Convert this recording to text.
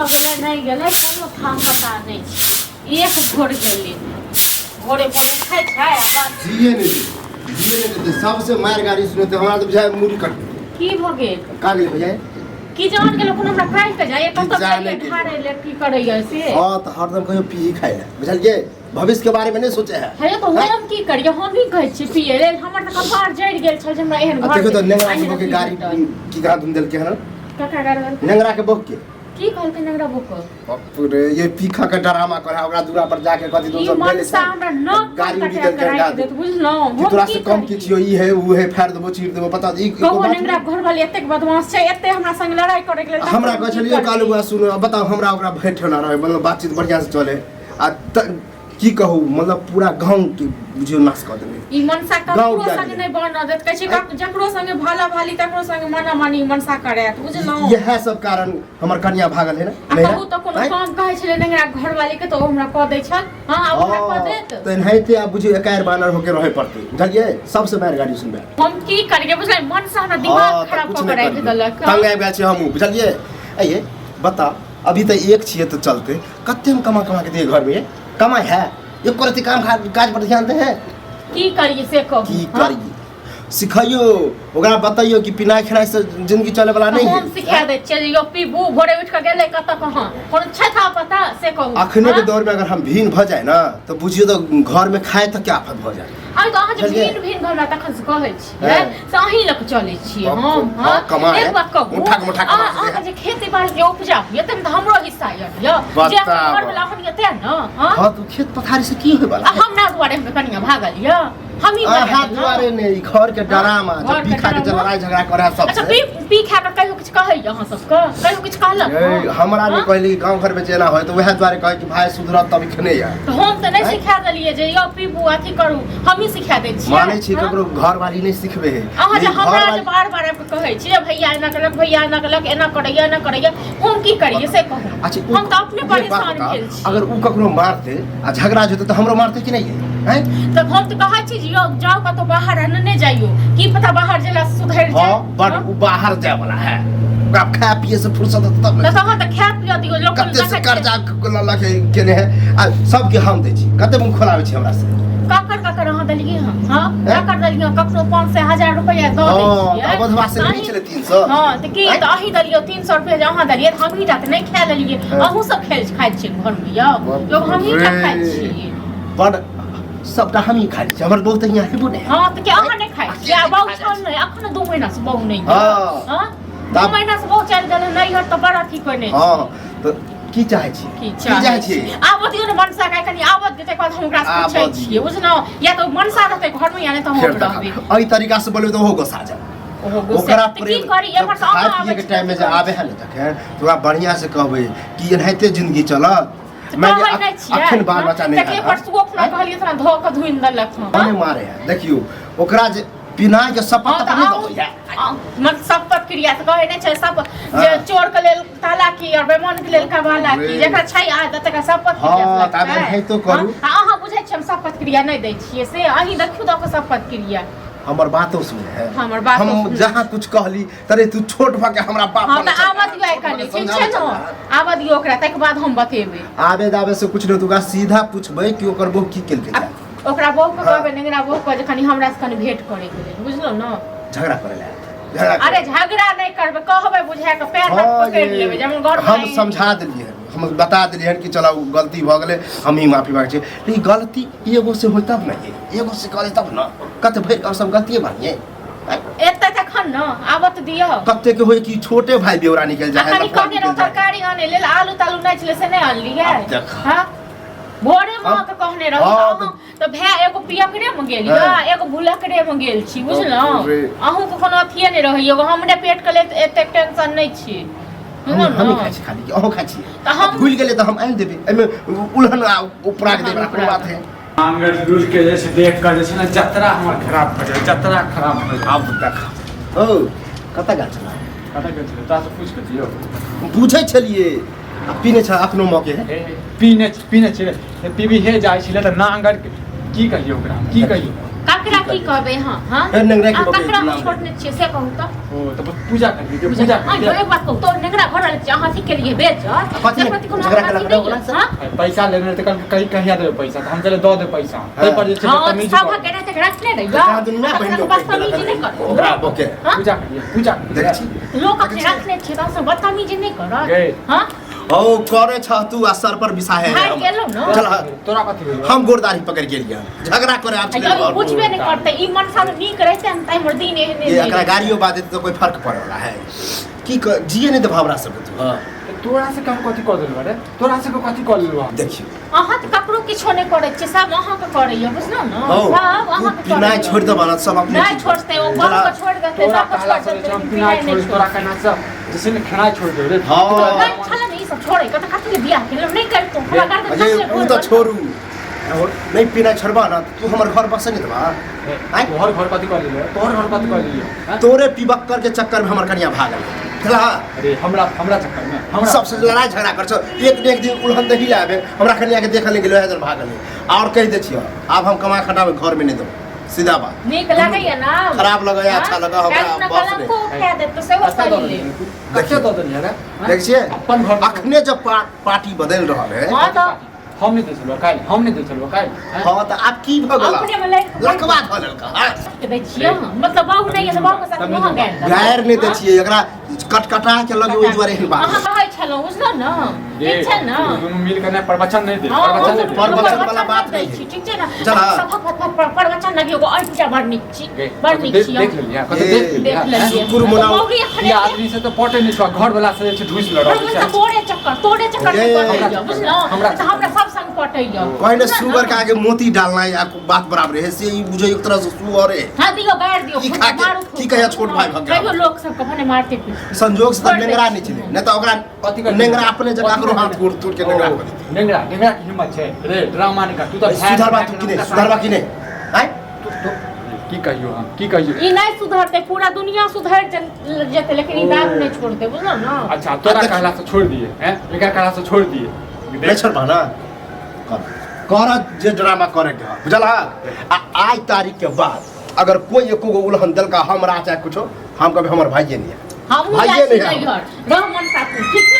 अगले नहीं गेले कोनो ठाम पता नहीं एक घोड़ गेले घोड़े पर खाय खाय बात जिए नहीं सबसे मार गाड़ी सुने तो हमरा तो बुझाए मुड़ी कट की भ गेल कागले बुझाए की जान गेल कोनो हमरा काट के जाए कत के ढारे ले की करैया से हां तो हरदम कहियो पी खाए बुझलिए भविष्य के बारे में नहीं सोचे है हे तो हम की करिए हम ही कहै छी पिए रे हमर त कपार जड़ गेल छ जे हमरा एहन घर देखो तो नेंगरा के बोके गाड़ी की कहा तुम दिल के है ना कका गाड़ी नेंगरा के बोक के की कहल के नेंगरा बोक पूरे ये पीखा का ड्रामा करे ओकरा दूरा पर जाके कथि दो सब ले से हमरा न गाड़ी निकल के डाल दे बुझलो हम तोरा से कम की छियो ई है वो है फेर देबो चीर देबो पता ई को नेंगरा घर वाले एतेक बदमाश छै एते हमरा संग लड़ाई करे के हमरा कह छलियो कालू बा सुनो बताओ हमरा ओकरा भेट ना रहे मतलब बातचीत बढ़िया से चले आ की कहू मतलब पूरा गांव के बुझियो नाश कर देबे ई मनसा ककरो संग नै बन देत कहै छै जकरो संग भाला भाली तकरो संग मना मानी मनसा करे बुझलो यह सब कारण हमर कन्या भागल है ना नहीं कहू तो कोनो काम कहै छले नेंगरा घर वाले के तो हमरा क दै छल हां हमरा क देत त नहिते आ बुझियो एकाएर बानर होके रहे पड़ते बुझलिए सबसे मार गाड़ी सुनबे हम की करिए बुझले मनसा हमरा दिमाग खराब क के राख देलक तंग आबि गेल छै हमहु बुझलिए आइए बता अभी तो एक छिए तो चलते कत्ते में कमा के दे घर में कमाई है एक करती काम काज पर ध्यान दे है की करिए से कहू की करिए सिखाइयो ओकरा बताइयो कि पिनाई खिनाई से जिंदगी चले वाला नहीं है हम सिखा दे चलियो पीबू भोरे उठ के गेले कत कहां कोन छै था पता से कहू अखने के दौर में अगर हम भीन भ जाए ना तो बुझियो तो घर में खाए तो क्या आफत भ जाए आई तो अहाँ जे भीन भरला तखन से कहै छी से अहीं लक चलै छी हम हां एक बात कहू मुठा अहाँ जे खेती बाड़ी के उपजा एते में हमरो हिस्सा य जे घर वाला हम एते न हां तो खेत पथारी से की होय वाला हमरा दुआरे हम कनिया भागल य हम ही हाथ दुआरे नहीं घर के डरामा जब पीखा के लड़ाई झगड़ा करे सब अच्छा पीखा के कहियो कुछ कहै अहाँ सब के कहियो कुछ कहलक हमरा ने कहली गांव घर में जेना होय तो वह द्वारे कहे कि भाई सुधरत तब खने या तो हम त नहीं सिखा देलिए जे यो पीबू अथी करू हम ही सिखा दे छी माने छी ककरो घर वाली नहीं सिखबे है अहाँ जे हमरा जे बार-बार आब कहै छी भैया एना करलक एना करैया हम की करिए से कहू अच्छा हम त अपने परेशान भेल छी अगर उ ककरो मारते आ झगड़ा जते तो हमरो मारते कि नहीं है तब हम तो कहै छी जाओ का तो बाहर न जाइयो की पता बाहर जेला सुधर जाए हां बट उ बाहर जाए वाला है आप खा पिए से फुर्सत तब न तहाँ त खा पिए दियो लोग कते से कर्जा ला के केने है आ सब के हम दे छी कते मुंह खोलावे छी हमरा से काकर अहाँ दलिए हां काकर दलिए ककरो 500 1000 रुपया दो दै छी अब अधवा से नहीं चले 300 हां त की त अही दलियो 300 रुपया जे अहाँ दलिए हम ही त नहीं खा लेलिए अहू सब खाइ छी घर में यो हम ही खाइ छी बड़ सबटा हम ही खाइ छी हमर बहुत यहाँ हेबो ने हां त के अहाँ नहीं खाइ छी आ बहु छल नहीं अखन 2 महीना से बहु नहीं हां 2 महीना से बहु चल गेल नहीं हट त बड़ा ठीक होने हां तो की चाहे छी की चाहे छी आब दियो ने मनसा का कनी आब देते बाद हम ओकरा से पूछै छी बुझनो या तो मनसा रहते घर में या नहीं तो हम रहबे एई तरीका से बोलबे तो हो गोसा जा ओकरा की करी एमर से आबे के टाइम में जे आबे है तक तोरा बढ़िया से कहबे कि एनाहिते जिंदगी चलत मैं अखन बाल बच्चा नहीं है पर सुओ फुला कहलिए तना धो के धुइन देलक हम मारे है देखियो ओकरा जे पिनाय के शपथ तक नहीं होया मन शपथ क्रिया त कहे नहीं छै सब जे चोर के लेल ताला की और बेमान के लेल कबाला की जेकरा छै आदत तक शपथ क्रिया हां तबे है तो करू अहाँ बुझै छी हम शपथ क्रिया नहीं दै छियै से अहीं देखियो द के शपथ क्रिया हमर बातो सुन है हमर बात हम जहां कुछ कहली तरे तू छोट भके हमरा बाप हां त आवाज दियो कने ठीक छै न आवाज दियो ओकरा तक बाद हम बतेबे आबे दाबे से कुछ न तू सीधा पूछबे कि ओकर बहु की केलकै ओकरा बहु के कहबे नेगरा बहु के जखनी हमरा से कनी भेंट करे के लेल बुझलो न झगड़ा करे ले अरे झगड़ा नहीं करबे कहबे बुझा के पैर तक पकड़ लेबे जब घर में हम समझा देलिए हम बता देलिए कि चलो गलती भ गेले हम ही माफी मांगे छी लेकिन गलती एगो से होय तब नहीं एगो से करे तब न कत भई और सब गलती मानिए एते तखन न आबत दियो कते के होय कि छोटे भाई बेवरा निकल जाए अखनी कहने रहो तरकारी आने लेल आलू तालू नहीं छले से नहीं आनली है हां भोरे मां के कहने रहो तो भै एगो पियकरे में गेल एगो भुलकरे में गेल छी बुझलो अहू को कोनो अथिए नहीं रहै एगो हमरे पेट के ले एते टेंशन नहीं छी हम खाइ छी खाली अहो खाइ छी त हम भूल गेले त हम आइन देबे एमे उलहन उपरा के देबे कोनो बात है आंगन दूर के जैसे देख कर जैसे ना जतरा हमर खराब हो जाए जतरा खराब हो जाए अब देख ओ कता गाछ ना कता गेल ता से पूछ के दियो पूछै छलिए पीने छ अपनो मौके है पीने छले पीबी हे जाय छले त नांगर की कहियो ओकरा की कहियो ककरा की कहबे हां हां नेंगरा की ककरा छोड़ने छियै से कहू त ओ तो पूजा करिए पूजा हां जो एक बात कहू तो नेंगरा घर वाले अहाँ ठीक के लिए बेच कथि कोनो झगड़ा कला बोला सर हां पैसा लेने तो कहीं कहिया देबे पैसा तो हम चले दो दे पैसा तै पर जे हां तमीज सब के रहते रखले रहियो दुनिया बहन लोग बदतमीजी नहीं करो ओके पूजा करिए पूजा देख छी लोग अपने रखले छियै त सब बदतमीजी नहीं कर हां ओ करे छ तू असर पर बिसाहे भाई गेलो न चल तोरा कथि भेल हम गोरदारी पकड़ के लिया झगड़ा करे आप चले अयो बुझबे नहीं करते ई मन सा नीक रहते न तै हमर दिन एहने ये एकरा गाड़ियों बात तो कोई फर्क पड़े वाला है की जिए नहीं तो भावरा सब तू हां तोरा से काम कथि क देल बारे तोरा से कथि क लेलु हम देखियो अहाँ त ककरो किछो नहीं करे छै सब अहाँ के करैयो बुझलो न सब अहाँ के पिनाय छोड़ दे बना सब अपने नहीं छोड़ते वो गांव को छोड़ देते तोरा सब कहला कुछ से छोड़ हम देते पिनाय छोड़ तोरा कहना से जैसे ने खाना छोड़ दे रे हां नहीं छला नहीं सब छोड़े तो कथि के बियाह के नहीं कर तू हमरा कर दे अजय उ तो छोड़ू नहीं पिनाय छोड़बा ना तू हमर घर बस नहीं दबा आई तोहर घर कथि कर लेले तोहर घर कथि कर लेलियो तोरे पिबक्कर के चक्कर में हमर कन्या भागल चला अरे हमरा चक्कर में हमरा सबसे लड़ाई झगड़ा कर छो एक न एक दिन उल्हन दही लाबे हमरा कन्या के देखल गेलो है भागल और कह दे छियो अब हम कमा खटा में घर में नहीं दो सीधा बात नीक लगैया ना खराब लगा या अच्छा लगा हमरा बस कलम को उठा दे तो से वो सही ले कच्चे दो दिन यार देखिए अपन घर अखने जब पार्टी बदल रहा है हां तो हम नहीं दे चलो काल हम नहीं दे चलो काल हां तो आप की भगला अपने में लकवा धलल का के दे छियो मतलब बाबू नहीं है तो बाबू के साथ वहां गए गायर नहीं दे छिए एकरा कटकटा के लगे ओइ दुआरे ही बात अहाँ कहै छलो बुझलो न ठीक छै न दोनों मिल के प्रवचन नहीं दे प्रवचन वाला बात नहीं है ठीक छै न चल सब प्रवचन लगे एगो अइटा बड़ नीक छी बड़ नीक छी देख लिया कत देख लिया शुक्र मनाओ ये आदमी से तो पटे नहीं छो घर वाला से ढूस लड़ो तोड़े चक्कर बुझलो हमरा सब संग पटैयो कहने सुगर का आगे मोती डालना या बात बराबर है से ई बुझे एक तरह से सुअर है हां दियो गाड़ दियो की खा के की कहिया छोट भाई भग कहियो लोग सब कखने मारते संजोग से नेंगरा नहीं चले नहीं तो ओकरा नेंगरा अपने जगह करो हाथ तोड़ के नेंगरा कर दी नेंगरा की हिम्मत है रे ड्रामा नहीं कर तू तो सुधारबा की नहीं आई की कहियो हम की कहियो ई नहीं सुधरते पूरा दुनिया सुधर जते लेकिन ई दारू नहीं छोड़ते बुझलो ना अच्छा तोरा कहला से छोड़ दिए हैं एका कहला से छोड़ दिए नहीं छोड़ भाना कर जे ड्रामा करे के बुझला आज तारीख के बाद अगर कोई एको गो उल्हन दल का हमरा चाहे कुछ हम कभी हमर भाईये नहीं हम भाईये नहीं है रह मन साथ ठीक